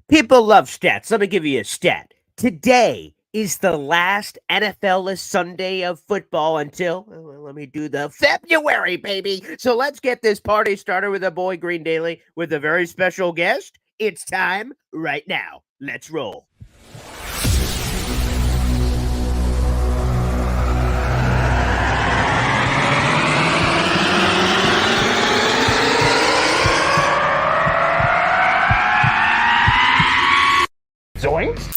People love stats. Let me give you a stat. Today is the last NFL-less Sunday of football until, well, let me do the February, baby. So let's get this party started with a boy Green Daily with a very special guest. It's time right now. Let's roll. Zoinks!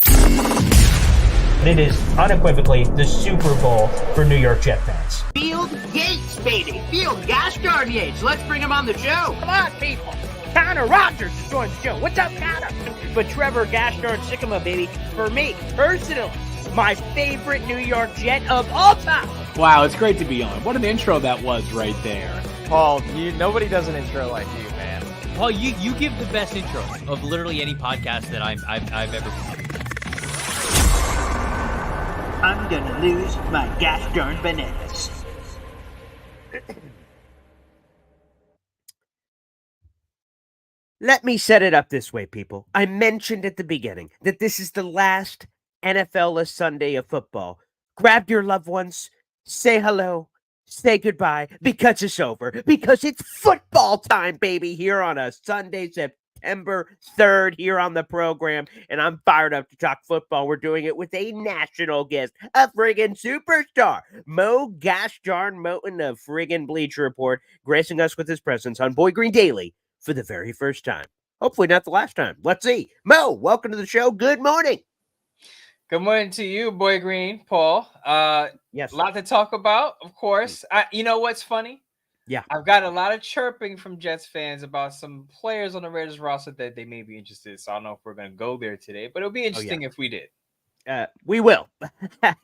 It is unequivocally the Super Bowl for New York Jet fans. Field Yates, baby. Field gosh darn Yates. Let's bring him on the show. Come on, people! Connor Rogers is joining the show. What's up, Connor? But Trevor gosh darn Sycamore, baby, for me, personally, my favorite New York Jet of all time. Wow, it's great to be on. What an intro that was right there. Paul, nobody does an intro like you, man. Paul, you give the best intro of literally any podcast that I've ever been. I'm gonna lose my gosh darn bananas. Let me set it up this way, people. I mentioned at the beginning that this is the last NFL-less Sunday of football. Grab your loved ones, say hello, say goodbye, because it's over. Because it's football time, baby, here on a Sunday, September 3rd, here on the program. And I'm fired up to talk football. We're doing it with a national guest, a friggin' superstar, Mo gosh darn Moten of friggin' Bleacher Report, gracing us with his presence on Boy Green Daily for the very first time. Hopefully not the last time. Let's see. Mo, welcome to the show. Good morning. Good morning to you, Boy Green, Paul. Yes. A lot to talk about, of course. You know what's funny? Yeah. I've got a lot of chirping from Jets fans about some players on the Raiders roster that they may be interested. So I don't know if we're going to go there today, but it'll be interesting if we did. We will.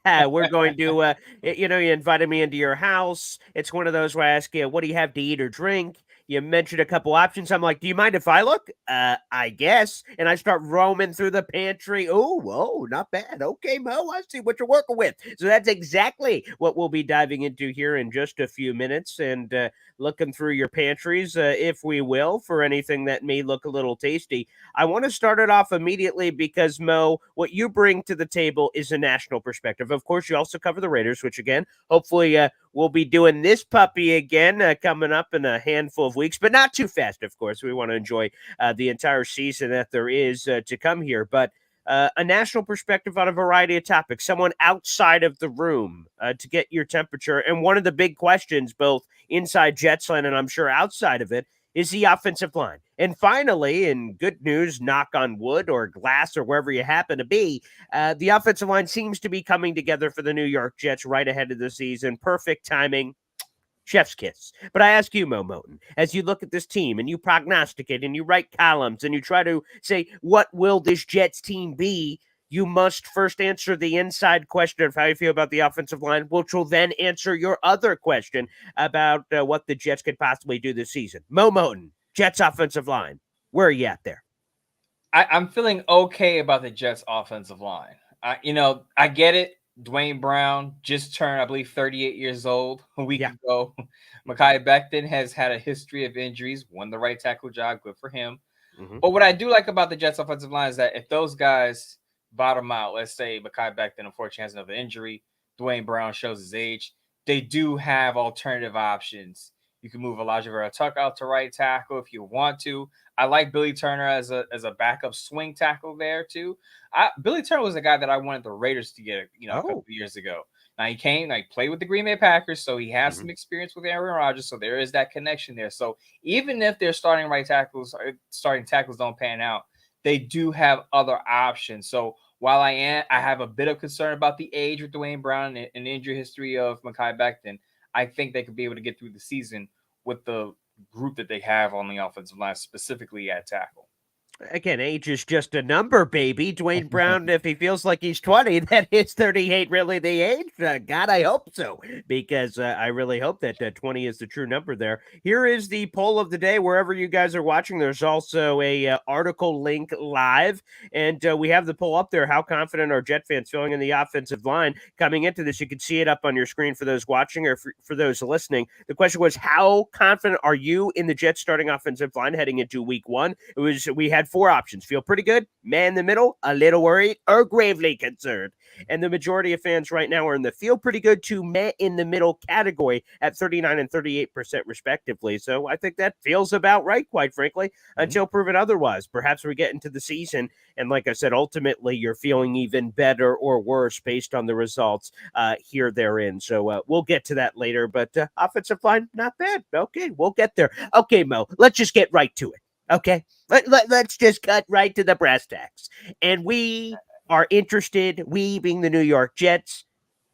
We're going to, you invited me into your house. It's one of those where I ask you, what do you have to eat or drink? You mentioned a couple options. I'm like, do you mind if I look? I guess. And I start roaming through the pantry. Oh, whoa, not bad. Okay, Mo, I see what you're working with. So that's exactly what we'll be diving into here in just a few minutes and looking through your pantries, if we will, for anything that may look a little tasty. I want to start it off immediately because, Mo, what you bring to the table is a national perspective. Of course, you also cover the Raiders, which, again, hopefully we'll be doing this puppy again coming up in a handful of weeks, but not too fast, of course. We want to enjoy the entire season that there is to come here. But a national perspective on a variety of topics, someone outside of the room to get your temperature. And one of the big questions, both inside Jetsland and I'm sure outside of it, is the offensive line. And finally, in good news, knock on wood or glass or wherever you happen to be, the offensive line seems to be coming together for the New York Jets right ahead of the season. Perfect timing. Chef's kiss. But I ask you, Mo Moten, as you look at this team and you prognosticate and you write columns and you try to say, what will this Jets team be? You must first answer the inside question of how you feel about the offensive line, which will then answer your other question about what the Jets could possibly do this season. Mo Moten, Jets offensive line. Where are you at there? I'm feeling okay about the Jets offensive line. I get it. Dwayne Brown just turned, I believe, 38 years old a week ago. Mekhi Becton has had a history of injuries, won the right tackle job. Good for him. Mm-hmm. But what I do like about the Jets offensive line is that if those guys bottom out, let's say Mekhi Becton, unfortunately, has another injury, Dwayne Brown shows his age, they do have alternative options. You can move Elijah Vera-Tucker out to right tackle if you want to. I like Billy Turner as a backup swing tackle there too. Billy Turner was a guy that I wanted the Raiders to get, a couple of years ago. Now he came, played with the Green Bay Packers, so he has some experience with Aaron Rodgers. So there is that connection there. So even if their starting tackles don't pan out, they do have other options. So while I have a bit of concern about the age with Dwayne Brown and the injury history of Mekhi Becton, I think they could be able to get through the season with the group that they have on the offensive line, specifically at tackle. Again, age is just a number, baby. Dwayne Brown, if he feels like he's 20, that is 38 really the age? God, I hope so, because I really hope that 20 is the true number there. Here is the poll of the day. Wherever you guys are watching, there's also a article link live, and we have the poll up there. How confident are Jet fans feeling in the offensive line? Coming into this, you can see it up on your screen for those watching or for those listening. The question was, how confident are you in the Jets starting offensive line heading into week one? We had had 4 options: feel pretty good, man in the middle, a little worried, or gravely concerned. And the majority of fans right now are in the feel pretty good to meh in the middle category at 39 and 38% respectively. So I think that feels about right, quite frankly, until proven otherwise. Perhaps we get into the season, and like I said, ultimately you're feeling even better or worse based on the results here therein. So we'll get to that later. But offensive line, not bad. Okay, we'll get there. Okay, Mo, let's just get right to it. Okay, let's just cut right to the brass tacks. And we are interested, we being the New York Jets,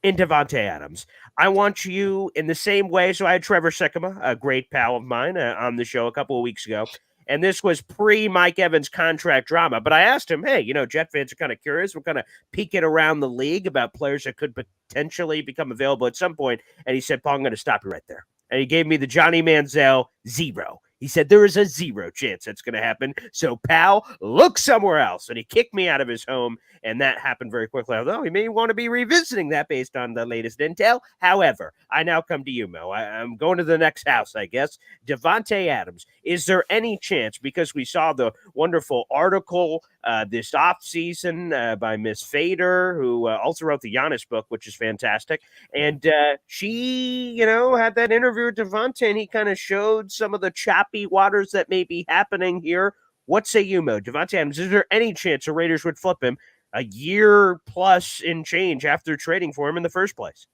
in Devonta Adams. I want you in the same way. So I had Trevor Sikkema, a great pal of mine, on the show a couple of weeks ago. And this was pre-Mike Evans contract drama. But I asked him, hey, Jet fans are kind of curious. We're kind of peeking around the league about players that could potentially become available at some point. And he said, Paul, I'm going to stop you right there. And he gave me the Johnny Manziel 0. He said there is a 0 chance that's going to happen. So, pal, look somewhere else. And he kicked me out of his home, and that happened very quickly. Although he may want to be revisiting that based on the latest intel. However, I now come to you, Mo. I'm going to the next house, I guess. Devonta Adams. Is there any chance, because we saw the wonderful article this offseason by Miss Fader, who also wrote the Giannis book, which is fantastic. And she, had that interview with Devonta, and he kind of showed some of the choppy waters that may be happening here. What say you, Mo? Devonta Adams, is there any chance the Raiders would flip him a year plus in change after trading for him in the first place?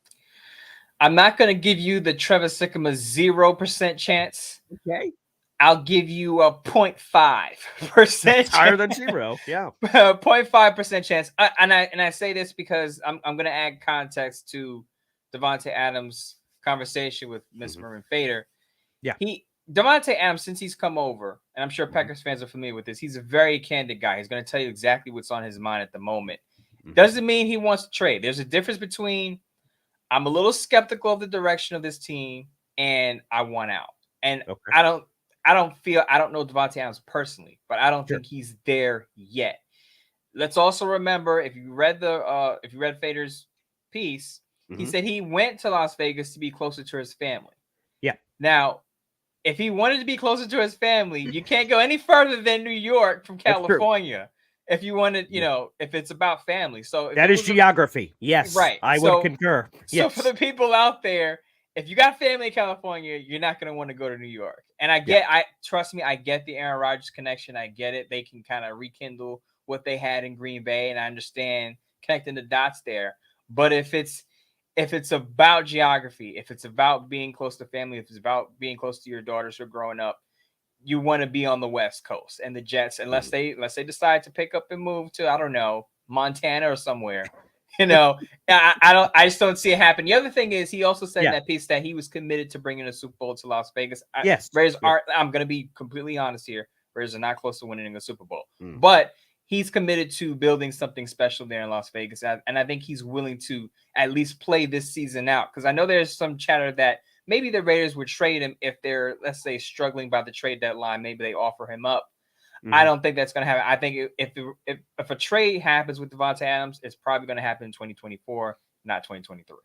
I'm not going to give you the Trevor Sikkema 0% chance. Okay. I'll give you a 0.5%. Higher than 0, yeah. 0.5% chance. And I say this because I'm going to add context to Devonta Adams' conversation with Miss Marin Fader. Yeah. Devonta Adams, since he's come over, and I'm sure Packers fans are familiar with this, he's a very candid guy. He's going to tell you exactly what's on his mind at the moment. Doesn't mean he wants to trade. There's a difference between I'm a little skeptical of the direction of this team and I want out. And I don't know Devonta Adams personally, but I don't think he's there yet. Let's also remember, if you read Fader's piece, he said he went to Las Vegas to be closer to his family. Yeah. Now, if he wanted to be closer to his family, you can't go any further than New York from California. If you wanted, if it's about family. So that is geography. Yes. Right. I would concur. So for the people out there, if you got family in California, you're not going to want to go to New York. And trust me, I get the Aaron Rodgers connection. I get it. They can kind of rekindle what they had in Green Bay, and I understand connecting the dots there. But if it's about geography, if it's about being close to family, if it's about being close to your daughters who are growing up, you want to be on the West Coast. And the Jets, unless they decide to pick up and move to, I don't know, Montana or somewhere, I just don't see it happen. The other thing is, he also said in that piece that he was committed to bringing a Super Bowl to Las Vegas. Raiders are, I'm going to be completely honest here, Raiders are not close to winning a Super Bowl, but he's committed to building something special there in Las Vegas. And I think he's willing to at least play this season out. Because I know there's some chatter that maybe the Raiders would trade him if they're, let's say, struggling by the trade deadline. Maybe they offer him up. I don't think that's going to happen. I think if a trade happens with Devonta Adams, it's probably going to happen in 2024, not 2023.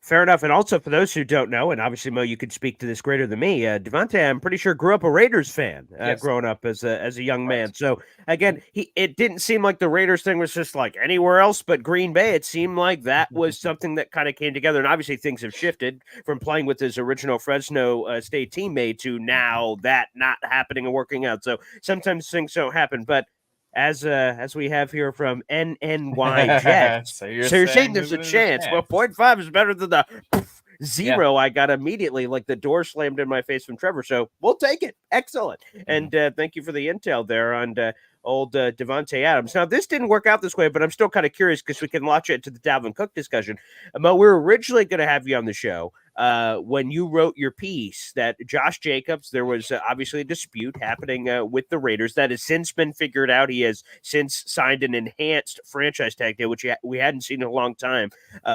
Fair enough. And also, for those who don't know, and obviously, Mo, you could speak to this greater than me, Devonta, I'm pretty sure, grew up a Raiders fan growing up as a young man. So, again, it didn't seem like the Raiders thing was just like anywhere else but Green Bay. It seemed like that was something that kind of came together. And obviously, things have shifted from playing with his original Fresno State teammate to now that not happening and working out. So, sometimes things don't happen. But as we have here from NNY Jets, so you're saying there's a chance. Well, 0.5 is better than the 0 I got immediately, like the door slammed in my face from Trevor. So we'll take it. Excellent. And thank you for the intel there on old Devonta Adams. Now, this didn't work out this way, but I'm still kind of curious because we can launch it to the Dalvin Cook discussion. Mo, we were originally going to have you on the show when you wrote your piece that Josh Jacobs, there was obviously a dispute happening with the Raiders that has since been figured out. He has since signed an enhanced franchise tag deal, which we hadn't seen in a long time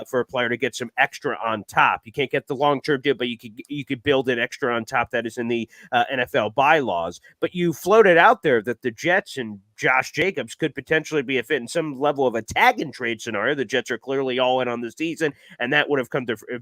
for a player to get some extra on top. You can't get the long-term deal, but you could build an extra on top that is in the NFL bylaws. But you floated out there that the Jets and Josh Jacobs could potentially be a fit in some level of a tag and trade scenario. The Jets are clearly all in on the season, and that would have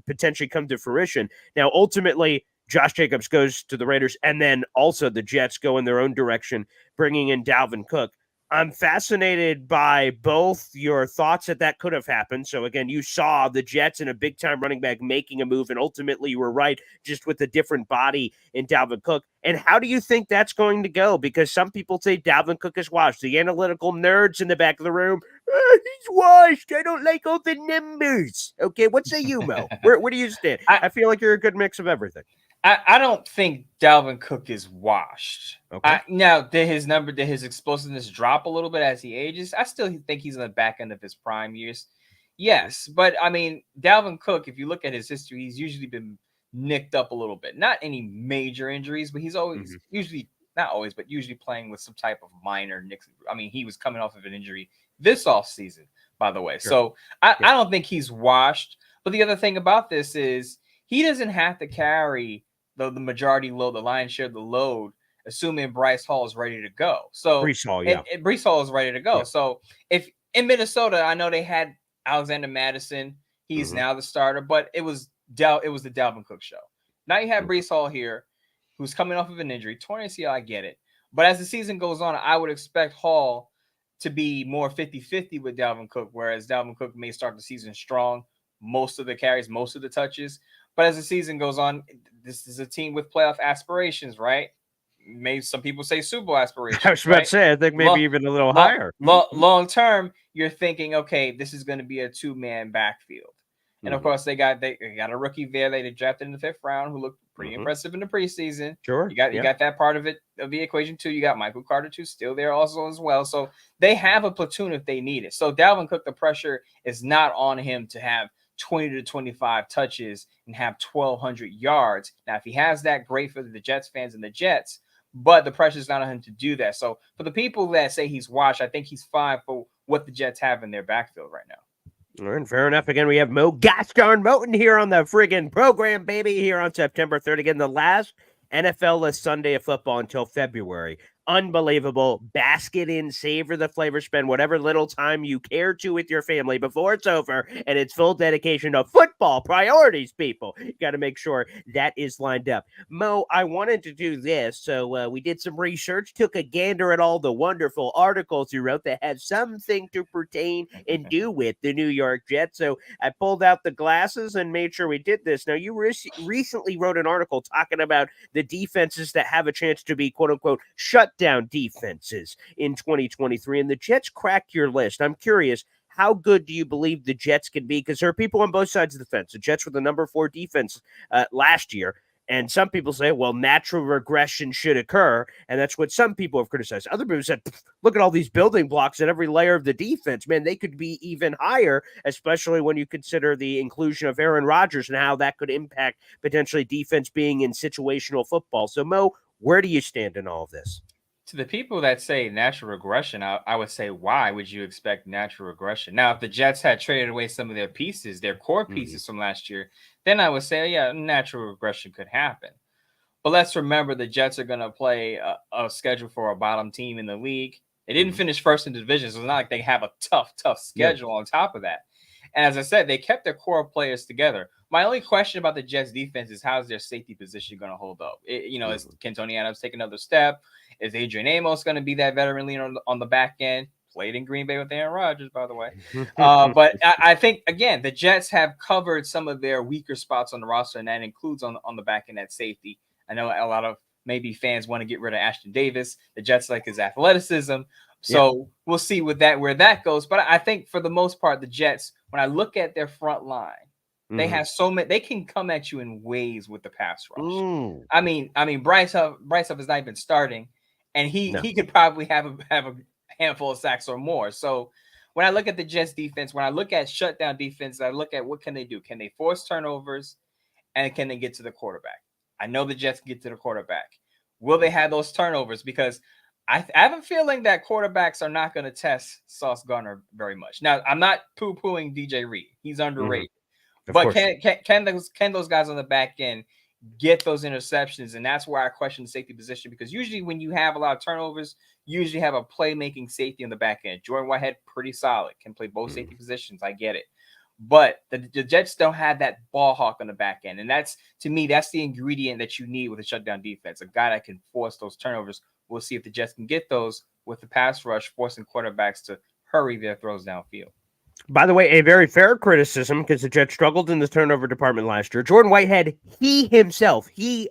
potentially come to fruition. Now, ultimately, Josh Jacobs goes to the Raiders, and then also the Jets go in their own direction, bringing in Dalvin Cook. I'm fascinated by both your thoughts that could have happened. So again, you saw the Jets and a big time running back making a move, and ultimately you were right, just with a different body in Dalvin Cook. And how do you think that's going to go? Because some people say Dalvin Cook is washed. The analytical nerds in the back of the room, he's washed. I don't like all the numbers. Okay, what say you, Mo? Where do you stand? I feel like you're a good mix of everything. I don't think Dalvin Cook is washed. Okay. Now, did his explosiveness drop a little bit as he ages? I still think he's on the back end of his prime years. Yes, but I mean, Dalvin Cook, if you look at his history, he's usually been nicked up a little bit. Not any major injuries, but he's always usually not always, but usually playing with some type of minor nicks. I mean, he was coming off of an injury this offseason, by the way. Sure. So I don't think he's washed. But the other thing about this is he doesn't have to carry the majority load, the lion's share of the load, assuming Bryce Hall is ready to go. So Breece Hall, yeah. Breece Hall is ready to go. Yeah. So if in Minnesota, I know they had Alexander Madison, he's now the starter, but it was the Dalvin Cook show. Now you have Breece Hall here, who's coming off of an injury, torn ACL, I get it. But as the season goes on, I would expect Hall to be more 50-50 with Dalvin Cook, whereas Dalvin Cook may start the season strong, most of the carries, most of the touches. But as the season goes on, this is a team with playoff aspirations, right? Maybe some people say Super Bowl aspirations. I was about to say, I think maybe even a little higher. Long term, you're thinking, okay, this is going to be a two-man backfield. And of course, they got a rookie there they drafted in the 5th round who looked pretty impressive in the preseason. Sure, you got that part of the equation too. You got Michael Carter too, still there also as well. So they have a platoon if they need it. So Dalvin Cook, the pressure is not on him to have 20 to 25 touches and have 1,200 yards. Now, if he has that, great for the Jets fans and the Jets, but the pressure is not on him to do that. So for the people that say he's washed, I think he's fine for what the Jets have in their backfield right now. All right, fair enough. Again, we have Mo gosh darn Moten here on the friggin' program, baby, here on September 3rd. Again, the last NFL-less Sunday of football until February. Unbelievable. Basket in, savor the flavor, spend whatever little time you care to with your family before it's over, and it's full dedication to football priorities, people. You got to make sure that is lined up. Mo, I wanted to do this, so we did some research, took a gander at all the wonderful articles you wrote that have something to pertain and do with the New York Jets, so I pulled out the glasses and made sure we did this. Now, you recently wrote an article talking about the defenses that have a chance to be, quote-unquote, shut down defenses in 2023, and the Jets cracked your list. I'm curious, how good do you believe the Jets can be? Because there are people on both sides of the fence. The Jets were the number 4 defense last year, and some people say, well, natural regression should occur, and that's what some people have criticized. Other people said, look at all these building blocks at every layer of the defense. Man, they could be even higher, especially when you consider the inclusion of Aaron Rodgers and how that could impact potentially defense being in situational football. So, Mo, where do you stand in all of this? To the people that say natural regression, I would say, why would you expect natural regression? Now, if the Jets had traded away some of their pieces, their core pieces from last year, then I would say, yeah, natural regression could happen. But let's remember the Jets are going to play a schedule for a bottom team in the league. They didn't finish first in the division, so it's not like they have a tough schedule on top of that. And as I said, they kept their core players together. My only question about the Jets defense is how's their safety position going to hold up? Is Devonta Adams take another step? Is Adrian Amos going to be that veteran leader on the back end? Played in Green Bay with Aaron Rodgers, by the way. But I think, again, the Jets have covered some of their weaker spots on the roster, and that includes on the back end at safety. I know a lot of maybe fans want to get rid of Ashton Davis. The Jets like his athleticism. So we'll see where that goes. But I think for the most part, the Jets, when I look at their front line, they have so many. They can come at you in waves with the pass rush. I mean, Bryce Huff is not even starting, and he could probably have a handful of sacks or more. So when I look at the Jets defense, when I look at shutdown defense, I look at what can they do? Can they force turnovers, and can they get to the quarterback? I know the Jets can get to the quarterback. Will they have those turnovers? Because I have a feeling that quarterbacks are not going to test Sauce Gardner very much. Now, I'm not poo-pooing DJ Reed. He's underrated. But can those guys on the back end get those interceptions? And that's where I question the safety position, because usually when you have a lot of turnovers, you usually have a playmaking safety on the back end. Jordan Whitehead, pretty solid, can play both safety positions. I get it. But the Jets don't have that ball hawk on the back end. And that's, to me, that's the ingredient that you need with a shutdown defense. A guy that can force those turnovers. We'll see if the Jets can get those with the pass rush, forcing quarterbacks to hurry their throws downfield. By the way, a very fair criticism because the Jets struggled in the turnover department last year. Jordan Whitehead, he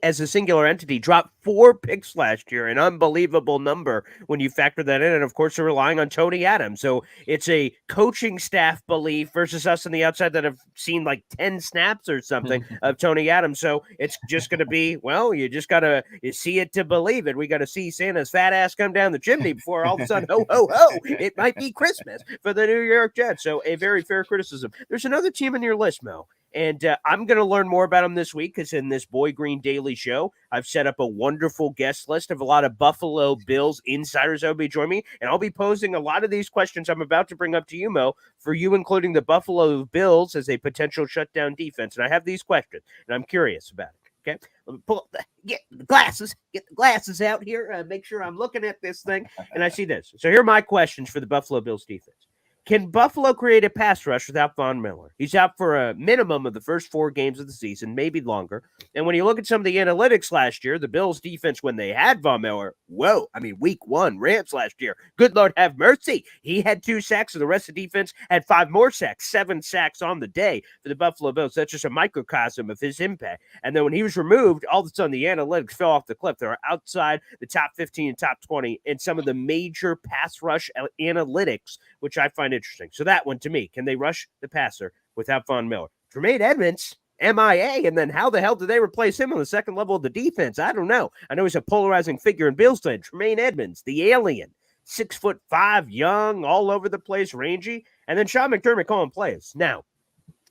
as a singular entity, dropped 4 picks last year, an unbelievable number when you factor that in. And of course, they're relying on Tony Adams. So it's a coaching staff belief versus us on the outside that have seen like 10 snaps or something of Tony Adams. So it's just going to be, well, you just got to see it to believe it. We got to see Santa's fat ass come down the chimney before all of a sudden, ho, ho, ho, it might be Christmas for the New York Jets. So a very fair criticism. There's another team on your list, Mel. And I'm going to learn more about them this week because in this Boy Green Daily Show, I've set up a wonderful guest list of a lot of Buffalo Bills insiders that will be joining me. And I'll be posing a lot of these questions I'm about to bring up to you, Mo, for you including the Buffalo Bills as a potential shutdown defense. And I have these questions, and I'm curious about it. Okay, let me pull up get the glasses out here. Make sure I'm looking at this thing, and I see this. So here are my questions for the Buffalo Bills defense. Can Buffalo create a pass rush without Von Miller? He's out for a minimum of the first 4 games of the season, maybe longer. And when you look at some of the analytics last year, the Bills defense, when they had Von Miller, week 1, Rams last year, good Lord have mercy. He had 2 sacks, and the rest of the defense had 5 more sacks, 7 sacks on the day for the Buffalo Bills. That's just a microcosm of his impact. And then when he was removed, all of a sudden the analytics fell off the cliff. They were outside the top 15 and top 20 in some of the major pass rush analytics, which I find interesting. So that one to me, can they rush the passer without Von Miller? Tremaine Edmonds, MIA, and then how the hell do they replace him on the second level of the defense? I don't know. I know he's a polarizing figure in Bills land. Tremaine Edmonds, the alien, 6'5", young, all over the place, rangy, and then Sean McDermott calling plays. Now,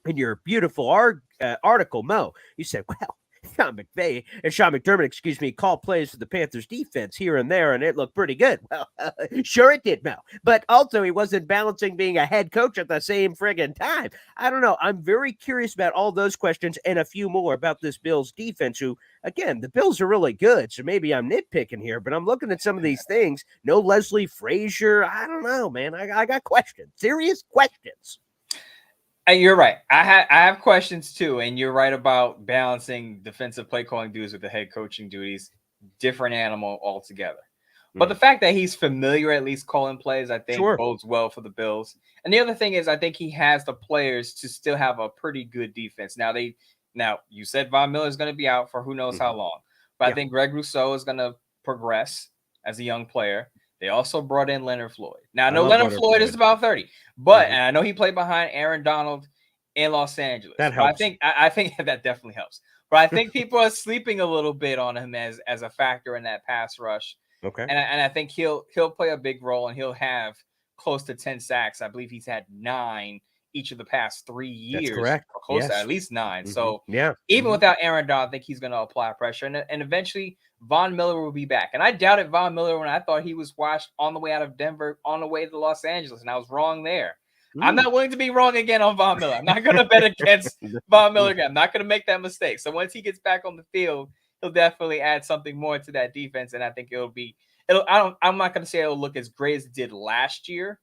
in your beautiful article, Mo, you said, well, Sean McDermott, called plays for the Panthers defense here and there, and it looked pretty good. Well, sure it did, Mel. But also he wasn't balancing being a head coach at the same friggin' time. I don't know. I'm very curious about all those questions and a few more about this Bills defense, who, again, the Bills are really good, so maybe I'm nitpicking here, but I'm looking at some of these things. No Leslie Frazier. I don't know, man. I got questions. Serious questions. You're right. I have questions too, and you're right about balancing defensive play calling duties with the head coaching duties. Different animal altogether. But the fact that he's familiar, at least calling plays, I think bodes well for the Bills. And the other thing is, I think he has the players to still have a pretty good defense. Now you said Von Miller is going to be out for who knows how long, but I think Greg Rousseau is going to progress as a young player. They also brought in Leonard Floyd. Now, I know Leonard Floyd is about 30, but and I know he played behind Aaron Donald in Los Angeles. That helps. I think that definitely helps. But I think people are sleeping a little bit on him as a factor in that pass rush. Okay. And I think he'll play a big role, and he'll have close to 10 sacks. I believe he's had 9 each of the past 3 years. That's correct. Or close to at least 9. So yeah, even without Aaron Donald, I think he's going to apply pressure. And eventually Von Miller will be back. And I doubted Von Miller when I thought he was washed on the way out of Denver, on the way to Los Angeles. And I was wrong there. I'm not willing to be wrong again on Von Miller. I'm not going to bet against Von Miller again. I'm not going to make that mistake. So once he gets back on the field, he'll definitely add something more to that defense. And I think I'm not going to say it'll look as great as it did last year,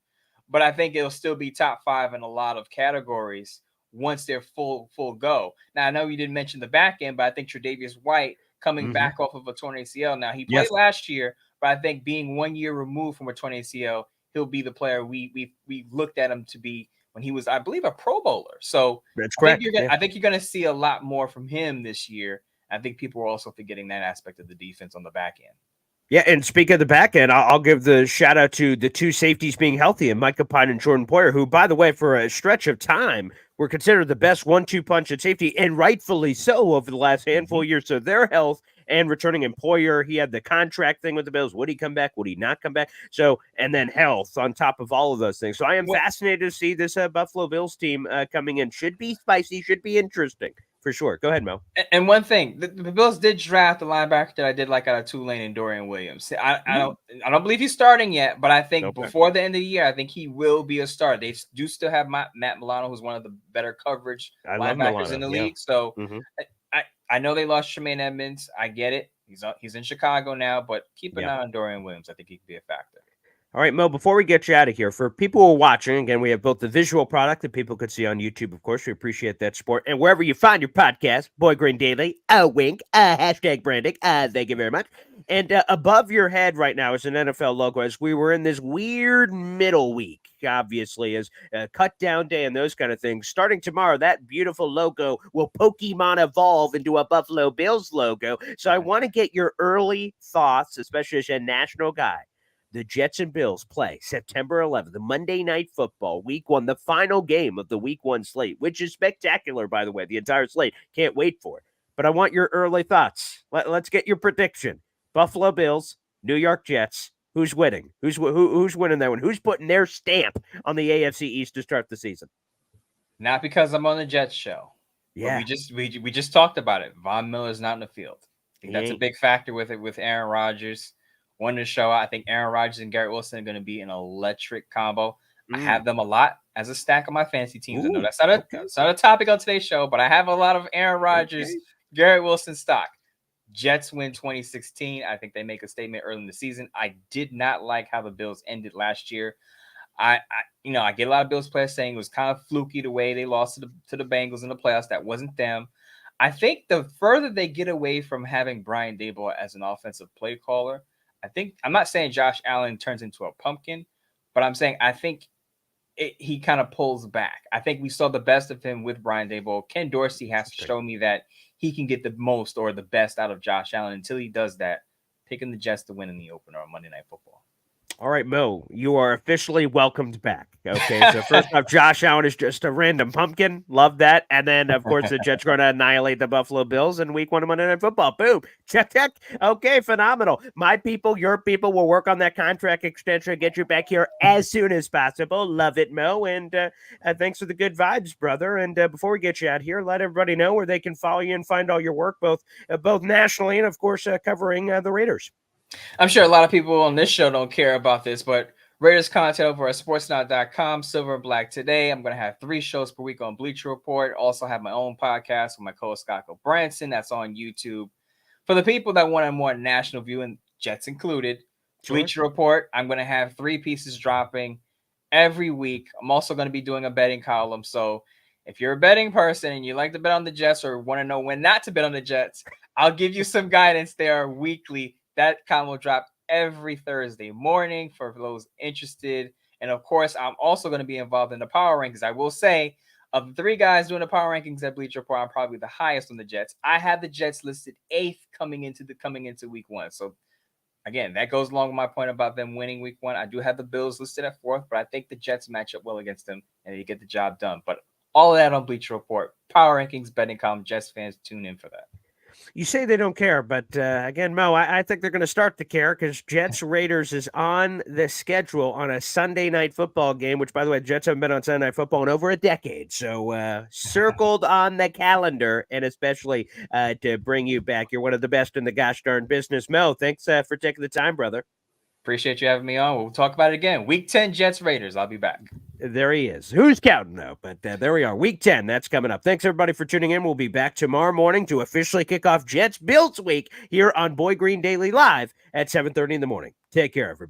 but I think it'll still be top 5 in a lot of categories once they're full go. Now, I know you didn't mention the back end, but I think Tre'Davious White coming back off of a torn ACL. Now, he played last year, but I think being 1 year removed from a torn ACL, he'll be the player we looked at him to be when he was, I believe, a Pro Bowler. So that's correct. I think you're going to see a lot more from him this year. I think people are also forgetting that aspect of the defense on the back end. Yeah, and speaking of the back end, I'll give the shout out to the 2 safeties being healthy, and Micah Pine and Jordan Poyer, who, by the way, for a stretch of time, were considered the best 1-2 punch at safety, and rightfully so over the last handful of years. So their health and returning Poyer, he had the contract thing with the Bills. Would he come back? Would he not come back? So, and then health on top of all of those things. So I am fascinated to see this Buffalo Bills team coming in. Should be spicy, should be interesting. For sure. Go ahead, Mo. And one thing, the Bills did draft the linebacker that I did like out of Tulane and Dorian Williams. I don't believe he's starting yet, but I think before the end of the year, I think he will be a starter. They do still have Matt Milano, who's one of the better coverage linebackers in the league. So I know they lost Tremaine Edmonds. I get it. He's in Chicago now, but keep an eye on Dorian Williams. I think he could be a factor. All right, Mo, before we get you out of here, for people who are watching, again, we have both the visual product that people could see on YouTube, of course. We appreciate that support. And wherever you find your podcast, Boy Green Daily, a wink, hashtag branding, thank you very much. And above your head right now is an NFL logo as we were in this weird middle week, obviously, as cut down day and those kind of things. Starting tomorrow, that beautiful logo will Pokemon evolve into a Buffalo Bills logo. So I want to get your early thoughts, especially as a national guy. The Jets and Bills play September 11th, the Monday Night Football, Week 1, the final game of the Week 1 slate, which is spectacular, by the way, the entire slate. Can't wait for it. But I want your early thoughts. Let's get your prediction. Buffalo Bills, New York Jets. Who's winning? Who's winning that one? Who's putting their stamp on the AFC East to start the season? Not because I'm on the Jets show. Yeah. We just talked about it. Von Miller's not in the field. I think that's a big factor with Aaron Rodgers. Won the show. I think Aaron Rodgers and Garrett Wilson are going to be an electric combo. I have them a lot as a stack of my fantasy teams. I know that's not a topic on today's show, but I have a lot of Aaron Rodgers, Garrett Wilson stock. Jets win 2016. I think they make a statement early in the season. I did not like how the Bills ended last year. I get a lot of Bills players saying it was kind of fluky the way they lost to the Bengals in the playoffs. That wasn't them. I think the further they get away from having Brian Daboll as an offensive play caller, I'm not saying Josh Allen turns into a pumpkin, but I'm saying I think he kind of pulls back. I think we saw the best of him with Brian Daboll. Ken Dorsey has to show me that he can get the most or the best out of Josh Allen. Until he does that, picking the Jets to win in the opener on Monday Night Football. All right, Mo, you are officially welcomed back. Okay, so first off, Josh Allen is just a random pumpkin. Love that. And then, of course, the Jets are going to annihilate the Buffalo Bills in Week 1 of Monday Night Football. Boom. Check, check. Okay, phenomenal. My people, your people will work on that contract extension and get you back here as soon as possible. Love it, Mo. And thanks for the good vibes, brother. And before we get you out here, let everybody know where they can follow you and find all your work, both nationally and, of course, covering the Raiders. I'm sure a lot of people on this show don't care about this, but Raiders content over at sportsnaut.com, Silver and Black Today. I'm going to have 3 shows per week on Bleacher Report. Also have my own podcast with my co-host Scott Branson. That's on YouTube. For the people that want a more national view, and Jets included, Bleacher Report, I'm going to have 3 pieces dropping every week. I'm also going to be doing a betting column. So if you're a betting person and you like to bet on the Jets or want to know when not to bet on the Jets, I'll give you some guidance there weekly. That column will drop every Thursday morning for those interested. And of course, I'm also going to be involved in the power rankings. I will say, of the 3 guys doing the power rankings at Bleacher Report, I'm probably the highest on the Jets. I have the Jets listed 8th coming into Week 1. So again, that goes along with my point about them winning Week 1. I do have the Bills listed at 4th, but I think the Jets match up well against them and they get the job done. But all of that on Bleacher Report, power rankings, betting column. Jets fans, tune in for that. You say they don't care, but again, Mo, I think they're going to start to care because Jets Raiders is on the schedule on a Sunday night football game, which, by the way, Jets haven't been on Sunday night football in over a decade. So circled on the calendar, and especially to bring you back. You're one of the best in the gosh darn business. Mo, thanks for taking the time, brother. Appreciate you having me on. We'll talk about it again. Week 10 Jets Raiders. I'll be back. There he is. Who's counting, though? But there we are. Week 10. That's coming up. Thanks, everybody, for tuning in. We'll be back tomorrow morning to officially kick off Jets Bills week here on Boy Green Daily Live at 7:30 in the morning. Take care, everybody.